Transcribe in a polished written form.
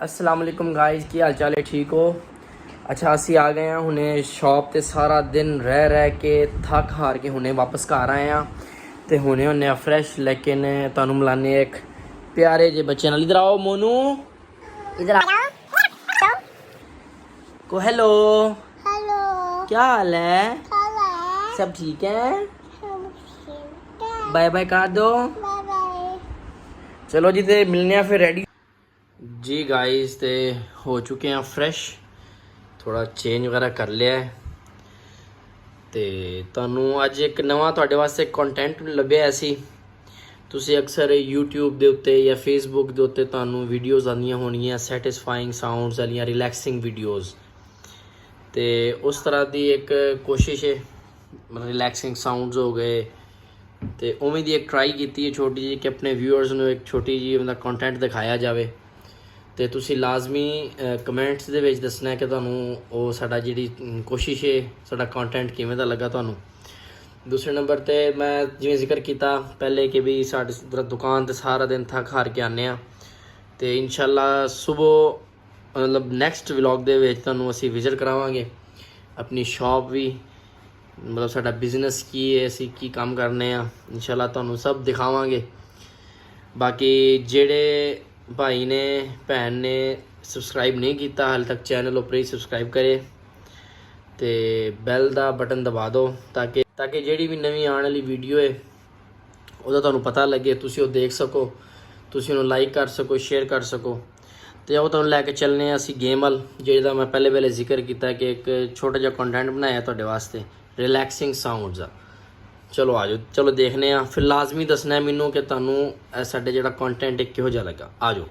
अस्सलाम वालेकुम गाइस, की हाल चाल है? ठीक हो? अच्छा, असी आ गए हैं हुणे शॉप ते सारा दिन रह के थक हार के हुणे वापस घर आए हैं ते हुणे होने फ्रैश। लेकिन तुहानू मिलाने एक प्यारे जे बच्चे नाल। इधर आओ मोनू, इधर आओ को हेलो। हेलो। क्या हाल है? हेलो। सब ठीक है? बाय बाय बाय कर दो। बाय। चलो जी, ते मिलने हैं फिर। रेडी जी गाइस, ते हो चुके हैं फ्रैश, थोड़ा चेंज वगैरह कर लिया है ਤੇ ਤੁਹਾਨੂੰ ਅੱਜ ਇੱਕ ਨਵਾਂ ਤੁਹਾਡੇ ਵਾਸਤੇ ਕੰਟੈਂਟ ਲੱਭਿਆ ਸੀ। ਤੁਸੀਂ ਅਕਸਰ YouTube ਦੇ ਉੱਤੇ ਜਾਂ Facebook ਦੇ ਉੱਤੇ ਤੁਹਾਨੂੰ ਵੀਡੀਓਜ਼ ਆਉਂਦੀਆਂ ਹੋਣਗੀਆਂ ਸੈਟੀਸਫਾਈਂਗ ਸਾਊਂਡਸ ਵਾਲੀਆਂ, ਰਿਲੈਕਸਿੰਗ ਵੀਡੀਓਜ਼, ਤੇ ਉਸ ਤਰ੍ਹਾਂ ਦੀ ਇੱਕ ਕੋਸ਼ਿਸ਼ ਹੈ, ਮਤਲਬ ਰਿਲੈਕਸਿੰਗ ਸਾਊਂਡਸ ਹੋ ਗਏ, ਤੇ ਉਵੇਂ ਦੀ ਇੱਕ ਟਰਾਈ ਕੀਤੀ ਹੈ ਛੋਟੀ ਜਿਹੀ ਕਿ ਆਪਣੇ ਵਿਊਅਰਸ ਨੂੰ ਇੱਕ ਛੋਟੀ ਜਿਹੀ ਉਹਦਾ ਕੰਟੈਂਟ ਦਿਖਾਇਆ ਜਾਵੇ। ਤੇ ਤੁਸੀਂ ਲਾਜ਼ਮੀ ਕਮੈਂਟਸ ਦੇ ਵਿੱਚ ਦੱਸਣਾ ਕਿ ਤੁਹਾਨੂੰ ਉਹ ਸਾਡਾ ਜਿਹੜੀ ਕੋਸ਼ਿਸ਼ ਹੈ, ਸਾਡਾ ਕੰਟੈਂਟ ਕਿਵੇਂ ਦਾ ਲੱਗਾ ਤੁਹਾਨੂੰ। ਦੂਸਰੇ ਨੰਬਰ 'ਤੇ ਮੈਂ ਜਿਵੇਂ ਜ਼ਿਕਰ ਕੀਤਾ ਪਹਿਲੇ ਕਿ ਵੀ ਸਾਡੀ ਦੁਕਾਨ 'ਤੇ ਸਾਰਾ ਦਿਨ ਥੱਕ ਹਾਰ ਕੇ ਆਉਂਦੇ ਹਾਂ, ਅਤੇ ਇਨਸ਼ਾਅੱਲਾ ਸੁਬਹ ਮਤਲਬ ਨੈਕਸਟ ਵਲੋਗ ਦੇ ਵਿੱਚ ਤੁਹਾਨੂੰ ਅਸੀਂ ਵਿਜ਼ਿਟ ਕਰਾਵਾਂਗੇ ਆਪਣੀ ਸ਼ੌਪ ਵੀ, ਮਤਲਬ ਸਾਡਾ ਬਿਜ਼ਨਸ ਕੀ ਹੈ, ਅਸੀਂ ਕੀ ਕੰਮ ਕਰਨੇ ਆ, ਇਨਸ਼ਾਅੱਲਾ ਤੁਹਾਨੂੰ ਸਭ ਦਿਖਾਵਾਂਗੇ। ਬਾਕੀ ਜਿਹੜੇ भाई ने भैन ने सबसक्राइब नहीं किया हाल तक चैनल उपर ही सबसक्राइब करे तो बैल का बटन दबा दो ताकि जी भी नवी आने वाली वीडियो है वह तुहानू पता लगे, तुसी वो देख सको, तुसी उन्हें लाइक कर सको, शेयर कर सको। तो वो तुहानू लैके चलने असी गेम वाल, जिहदा मैं पहले जिक्र किया कि एक छोटा जिहा कंटेंट बनाया तुहाडे वास्ते रिलैक्सिंग साउंड्स का। चलो आ जाओ, चलो देखने फिर लाजमी दसना है मैनू कि तुहानू साडे जिहड़ा कंटेंट किहो जिहा लगा। आ जाओ।